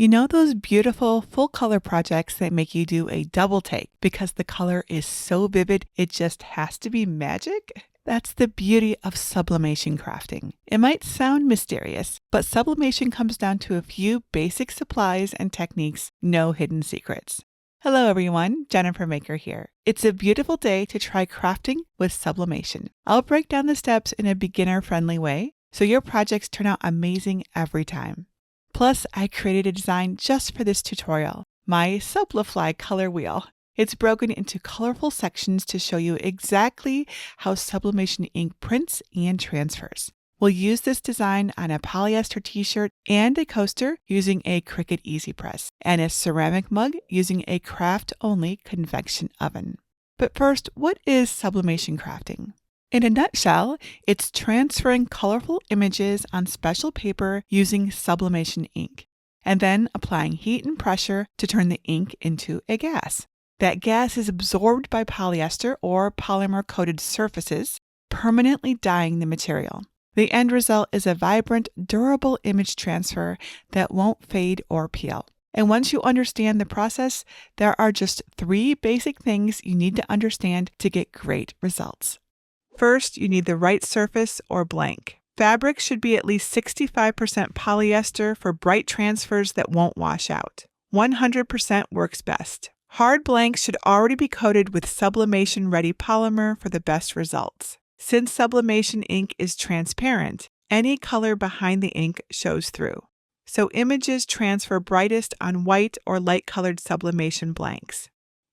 You know those beautiful full color projects that make you do a double take because the color is so vivid it just has to be magic? That's the beauty of sublimation crafting. It might sound mysterious, but sublimation comes down to a few basic supplies and techniques, no hidden secrets. Hello everyone, Jennifer Maker here. It's a beautiful day to try crafting with sublimation. I'll break down the steps in a beginner-friendly way so your projects turn out amazing every time. Plus, I created a design just for this tutorial, my Sublifly color wheel. It's broken into colorful sections to show you exactly how sublimation ink prints and transfers. We'll use this design on a polyester t-shirt and a coaster using a Cricut Easy Press, and a ceramic mug using a craft-only convection oven. But first, what is sublimation crafting? In a nutshell, it's transferring colorful images on special paper using sublimation ink, and then applying heat and pressure to turn the ink into a gas. That gas is absorbed by polyester or polymer-coated surfaces, permanently dyeing the material. The end result is a vibrant, durable image transfer that won't fade or peel. And once you understand the process, there are just 3 basic things you need to understand to get great results. First, you need the right surface or blank. Fabric should be at least 65% polyester for bright transfers that won't wash out. 100% works best. Hard blanks should already be coated with sublimation-ready polymer for the best results. Since sublimation ink is transparent, any color behind the ink shows through. So images transfer brightest on white or light-colored sublimation blanks.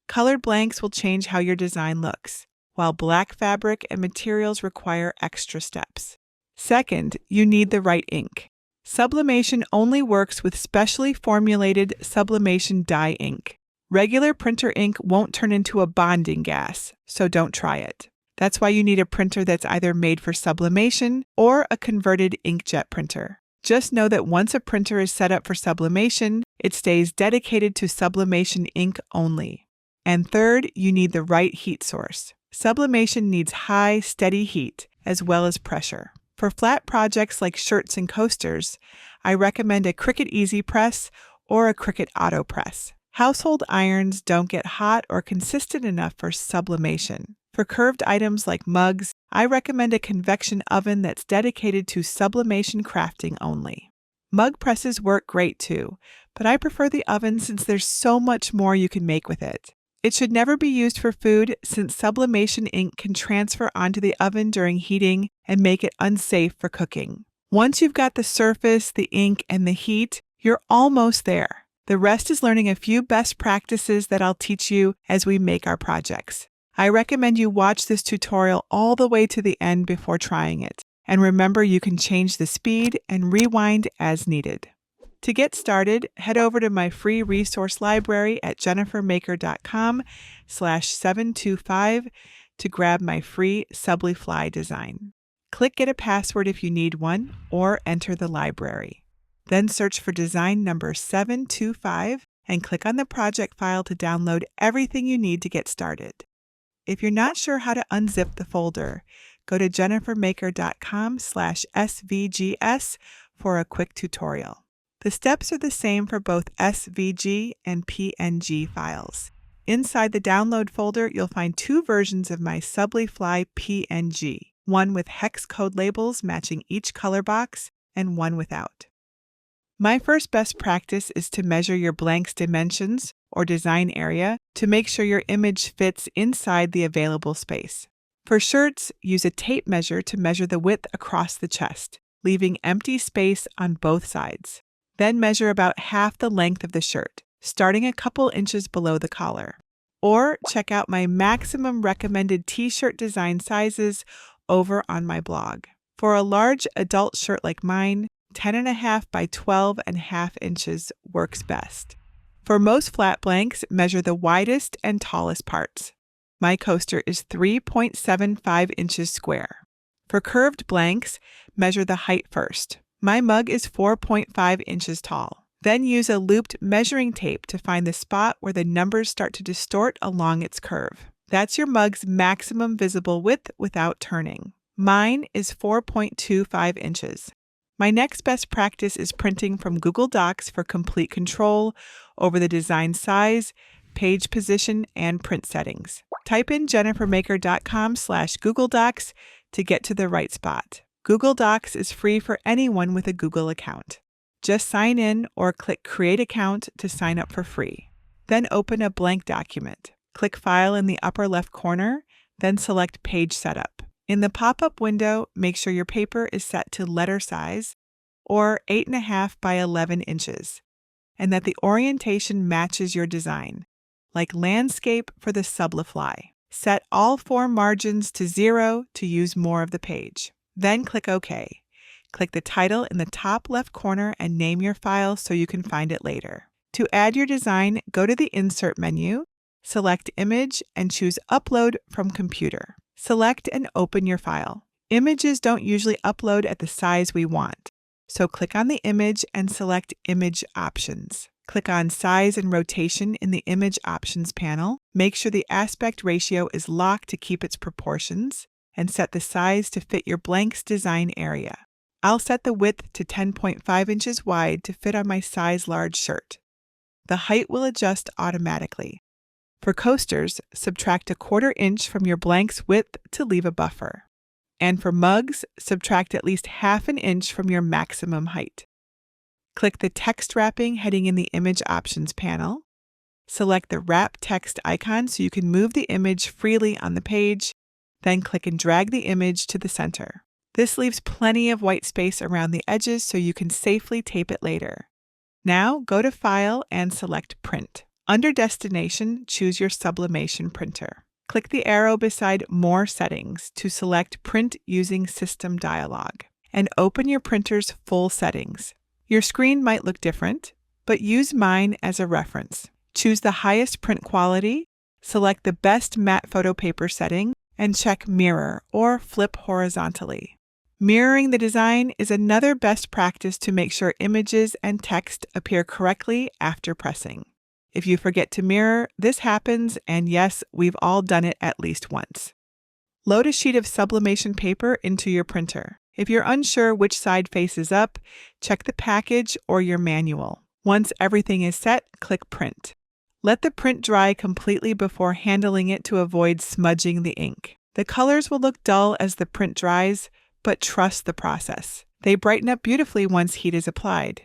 Colored blanks will change how your design looks, while black fabric and materials require extra steps. Second, you need the right ink. Sublimation only works with specially formulated sublimation dye ink. Regular printer ink won't turn into a bonding gas, so don't try it. That's why you need a printer that's either made for sublimation or a converted inkjet printer. Just know that once a printer is set up for sublimation, it stays dedicated to sublimation ink only. And third, you need the right heat source. Sublimation needs high, steady heat, as well as pressure. For flat projects like shirts and coasters, I recommend a Cricut Easy Press or a Cricut Auto Press. Household irons don't get hot or consistent enough for sublimation. For curved items like mugs, I recommend a convection oven that's dedicated to sublimation crafting only. Mug presses work great too, but I prefer the oven since there's so much more you can make with it. It should never be used for food since sublimation ink can transfer onto the oven during heating and make it unsafe for cooking. Once you've got the surface, the ink, and the heat, you're almost there. The rest is learning a few best practices that I'll teach you as we make our projects. I recommend you watch this tutorial all the way to the end before trying it. And remember, you can change the speed and rewind as needed. To get started, head over to my free resource library at jennifermaker.com/725 to grab my free Sublifly design. Click Get a Password if you need one, or enter the library. Then search for design number 725 and click on the project file to download everything you need to get started. If you're not sure how to unzip the folder, go to jennifermaker.com/svgs for a quick tutorial. The steps are the same for both SVG and PNG files. Inside the download folder, you'll find 2 versions of my Sublifly PNG, one with hex code labels matching each color box and one without. My first best practice is to measure your blank's dimensions or design area to make sure your image fits inside the available space. For shirts, use a tape measure to measure the width across the chest, leaving empty space on both sides. Then measure about half the length of the shirt, starting a couple inches below the collar. Or check out my maximum recommended t-shirt design sizes over on my blog. For a large adult shirt like mine, 10.5 by 12.5 inches works best. For most flat blanks, measure the widest and tallest parts. My coaster is 3.75 inches square. For curved blanks, measure the height first. My mug is 4.5 inches tall. Then use a looped measuring tape to find the spot where the numbers start to distort along its curve. That's your mug's maximum visible width without turning. Mine is 4.25 inches. My next best practice is printing from Google Docs for complete control over the design size, page position, and print settings. Type in jennifermaker.com/Google Docs to get to the right spot. Google Docs is free for anyone with a Google account. Just sign in or click Create Account to sign up for free. Then open a blank document. Click File in the upper left corner, then select Page Setup. In the pop-up window, make sure your paper is set to letter size, or 8.5 by 11 inches, and that the orientation matches your design, like landscape for the Sublifly. Set all 4 margins to 0 to use more of the page. Then click OK. Click the title in the top left corner and name your file so you can find it later. To add your design, go to the Insert menu, select Image, and choose Upload from Computer. Select and open your file. Images don't usually upload at the size we want, so click on the image and select Image Options. Click on Size and Rotation in the Image Options panel. Make sure the aspect ratio is locked to keep its proportions, and set the size to fit your blank's design area. I'll set the width to 10.5 inches wide to fit on my size large shirt. The height will adjust automatically. For coasters, subtract 1/4 inch from your blank's width to leave a buffer. And for mugs, subtract at least 1/2 inch from your maximum height. Click the text wrapping heading in the Image Options panel. Select the Wrap Text icon so you can move the image freely on the page, then click and drag the image to the center. This leaves plenty of white space around the edges so you can safely tape it later. Now go to File and select Print. Under Destination, choose your Sublimation printer. Click the arrow beside More Settings to select Print using System dialog, and open your printer's full settings. Your screen might look different, but use mine as a reference. Choose the highest print quality, select the best matte photo paper setting, and check Mirror or Flip horizontally. Mirroring the design is another best practice to make sure images and text appear correctly after pressing. If you forget to mirror, this happens, and yes, we've all done it at least once. Load a sheet of sublimation paper into your printer. If you're unsure which side faces up, check the package or your manual. Once everything is set, click Print. Let the print dry completely before handling it to avoid smudging the ink. The colors will look dull as the print dries, but trust the process. They brighten up beautifully once heat is applied.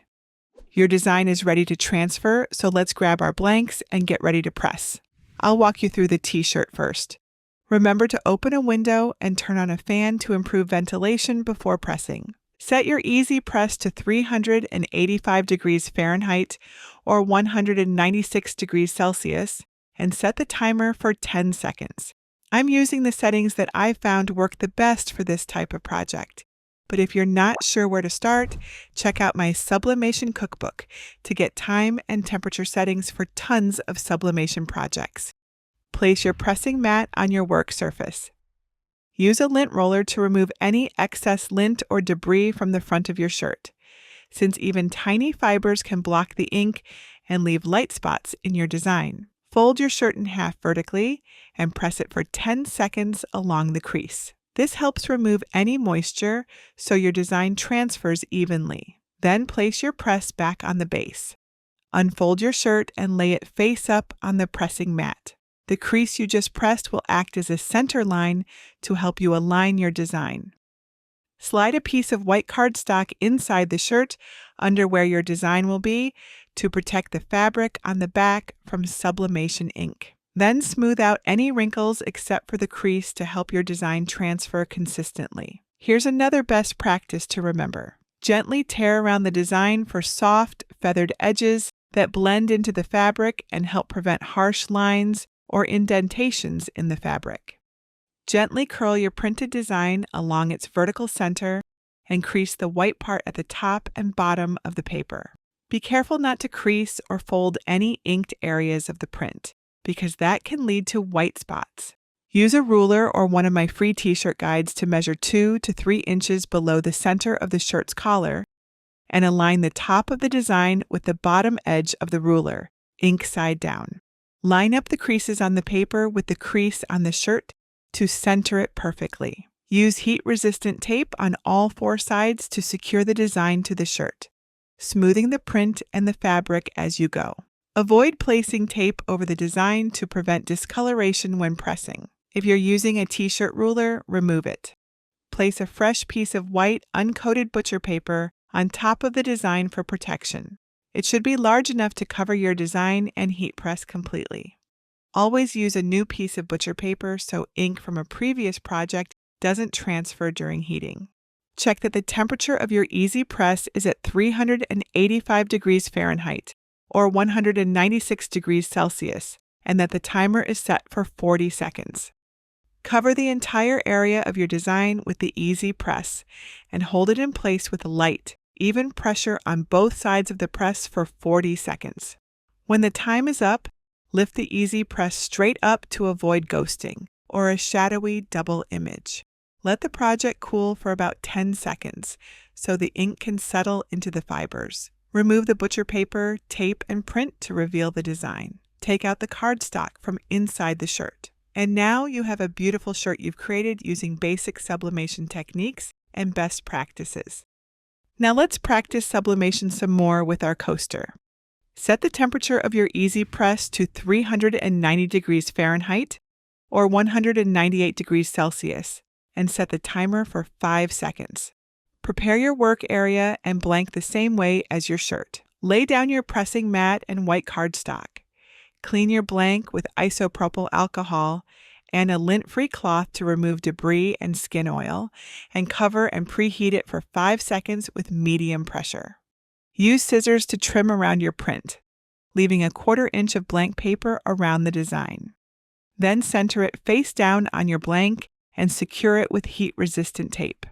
Your design is ready to transfer, so let's grab our blanks and get ready to press. I'll walk you through the t-shirt first. Remember to open a window and turn on a fan to improve ventilation before pressing. Set your easy press to 385 degrees Fahrenheit or 196 degrees Celsius and set the timer for 10 seconds. I'm using the settings that I found work the best for this type of project. But if you're not sure where to start, check out my Sublimation Cookbook to get time and temperature settings for tons of sublimation projects. Place your pressing mat on your work surface. Use a lint roller to remove any excess lint or debris from the front of your shirt, since even tiny fibers can block the ink and leave light spots in your design. Fold your shirt in half vertically and press it for 10 seconds along the crease. This helps remove any moisture so your design transfers evenly. Then place your press back on the base. Unfold your shirt and lay it face up on the pressing mat. The crease you just pressed will act as a center line to help you align your design. Slide a piece of white cardstock inside the shirt under where your design will be to protect the fabric on the back from Sublimation Ink. Then smooth out any wrinkles except for the crease to help your design transfer consistently. Here's another best practice to remember. Gently tear around the design for soft, feathered edges that blend into the fabric and help prevent harsh lines or indentations in the fabric. Gently curl your printed design along its vertical center and crease the white part at the top and bottom of the paper. Be careful not to crease or fold any inked areas of the print, because that can lead to white spots. Use a ruler or one of my free t-shirt guides to measure 2 to 3 inches below the center of the shirt's collar and align the top of the design with the bottom edge of the ruler, ink side down. Line up the creases on the paper with the crease on the shirt to center it perfectly. Use heat-resistant tape on all 4 sides to secure the design to the shirt, smoothing the print and the fabric as you go. Avoid placing tape over the design to prevent discoloration when pressing. If you're using a t-shirt ruler, remove it. Place a fresh piece of white, uncoated butcher paper on top of the design for protection. It should be large enough to cover your design and heat press completely. Always use a new piece of butcher paper so ink from a previous project doesn't transfer during heating. Check that the temperature of your easy press is at 385 degrees Fahrenheit or 196 degrees Celsius, and that the timer is set for 40 seconds. Cover the entire area of your design with the easy press and hold it in place with light, even pressure on both sides of the press for 40 seconds. When the time is up, lift the easy press straight up to avoid ghosting or a shadowy double image. Let the project cool for about 10 seconds so the ink can settle into the fibers. Remove the butcher paper, tape, and print to reveal the design. Take out the cardstock from inside the shirt. And now you have a beautiful shirt you've created using basic sublimation techniques and best practices. Now let's practice sublimation some more with our coaster. Set the temperature of your easy press to 390 degrees Fahrenheit or 198 degrees Celsius and set the timer for 5 seconds. Prepare your work area and blank the same way as your shirt. Lay down your pressing mat and white cardstock. Clean your blank with isopropyl alcohol and a lint-free cloth to remove debris and skin oil, and cover and preheat it for 5 seconds with medium pressure. Use scissors to trim around your print, leaving a 1/4 inch of blank paper around the design. Then center it face down on your blank and secure it with heat-resistant tape.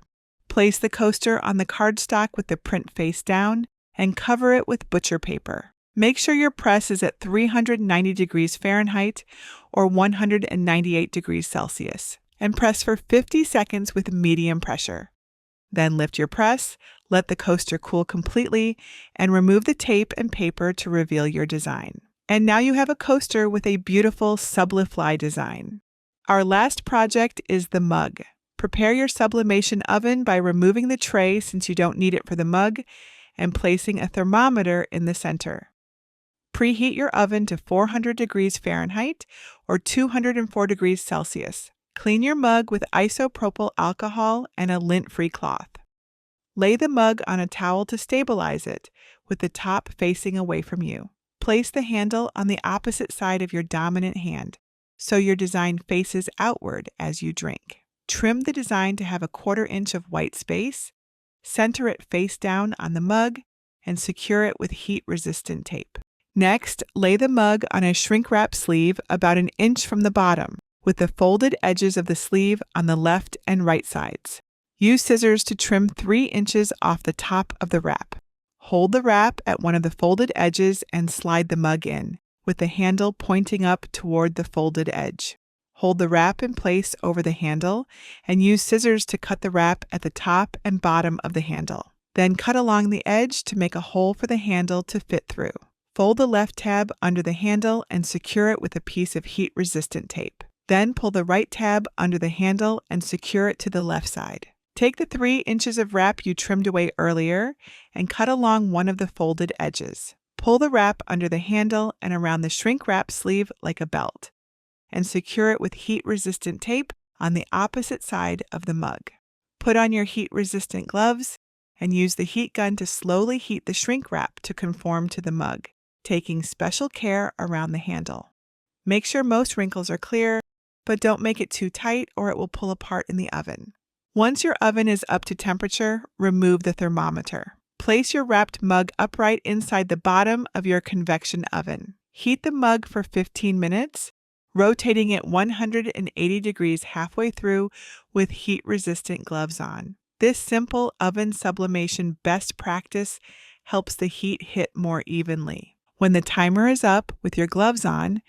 Place the coaster on the cardstock with the print face down and cover it with butcher paper. Make sure your press is at 390 degrees Fahrenheit or 198 degrees Celsius and press for 50 seconds with medium pressure. Then lift your press, let the coaster cool completely, and remove the tape and paper to reveal your design. And now you have a coaster with a beautiful Sublifly design. Our last project is the mug. Prepare your sublimation oven by removing the tray since you don't need it for the mug and placing a thermometer in the center. Preheat your oven to 400 degrees Fahrenheit or 204 degrees Celsius. Clean your mug with isopropyl alcohol and a lint-free cloth. Lay the mug on a towel to stabilize it, with the top facing away from you. Place the handle on the opposite side of your dominant hand, so your design faces outward as you drink. Trim the design to have a 1/4 inch of white space, center it face down on the mug, and secure it with heat-resistant tape. Next, lay the mug on a shrink-wrap sleeve about 1 inch from the bottom, with the folded edges of the sleeve on the left and right sides. Use scissors to trim 3 inches off the top of the wrap. Hold the wrap at one of the folded edges and slide the mug in, with the handle pointing up toward the folded edge. Hold the wrap in place over the handle and use scissors to cut the wrap at the top and bottom of the handle. Then cut along the edge to make a hole for the handle to fit through. Fold the left tab under the handle and secure it with a piece of heat-resistant tape. Then pull the right tab under the handle and secure it to the left side. Take the 3 inches of wrap you trimmed away earlier and cut along one of the folded edges. Pull the wrap under the handle and around the shrink wrap sleeve like a belt, and secure it with heat-resistant tape on the opposite side of the mug. Put on your heat-resistant gloves and use the heat gun to slowly heat the shrink wrap to conform to the mug, taking special care around the handle. Make sure most wrinkles are clear, but don't make it too tight or it will pull apart in the oven. Once your oven is up to temperature, remove the thermometer. Place your wrapped mug upright inside the bottom of your convection oven. Heat the mug for 15 minutes, rotating it 180 degrees halfway through with heat-resistant gloves on. This simple oven sublimation best practice helps the heat hit more evenly. When the timer is up with your gloves on,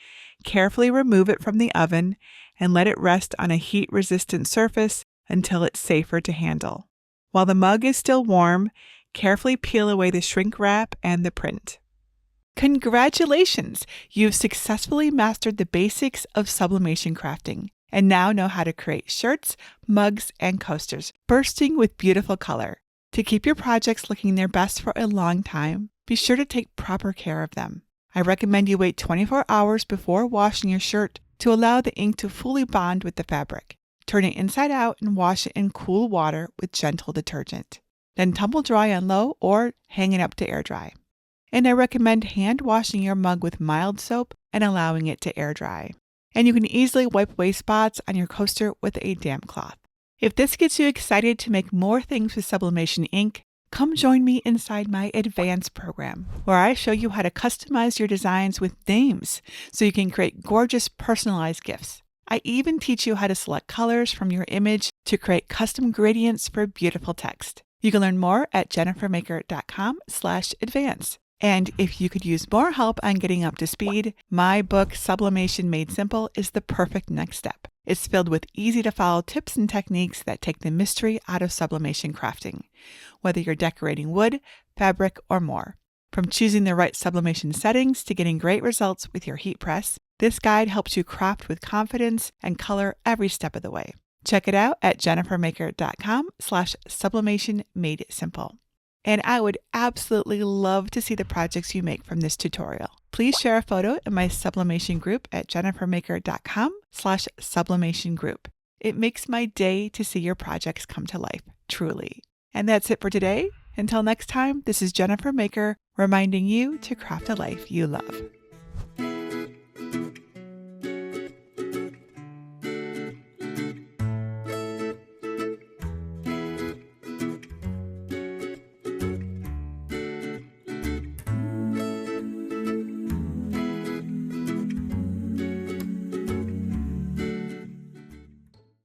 carefully remove it from the oven and let it rest on a heat-resistant surface until it's safer to handle. While the mug is still warm, carefully peel away the shrink wrap and the print. Congratulations! You've successfully mastered the basics of sublimation crafting, and now know how to create shirts, mugs, and coasters, bursting with beautiful color. To keep your projects looking their best for a long time, be sure to take proper care of them. I recommend you wait 24 hours before washing your shirt to allow the ink to fully bond with the fabric. Turn it inside out and wash it in cool water with gentle detergent. Then tumble dry on low or hang it up to air dry. And I recommend hand washing your mug with mild soap and allowing it to air dry. And you can easily wipe away spots on your coaster with a damp cloth. If this gets you excited to make more things with Sublimation Ink, come join me inside my advanced program, where I show you how to customize your designs with names so you can create gorgeous personalized gifts. I even teach you how to select colors from your image to create custom gradients for beautiful text. You can learn more at jennifermaker.com/advance. And if you could use more help on getting up to speed, my book, Sublimation Made Simple, is the perfect next step. It's filled with easy-to-follow tips and techniques that take the mystery out of sublimation crafting, whether you're decorating wood, fabric, or more. From choosing the right sublimation settings to getting great results with your heat press, this guide helps you craft with confidence and color every step of the way. Check it out at jennifermaker.com/sublimation made simple. And I would absolutely love to see the projects you make from this tutorial. Please share a photo in my sublimation group at jennifermaker.com/sublimation group. It makes my day to see your projects come to life, truly. And that's it for today. Until next time, this is Jennifer Maker reminding you to craft a life you love.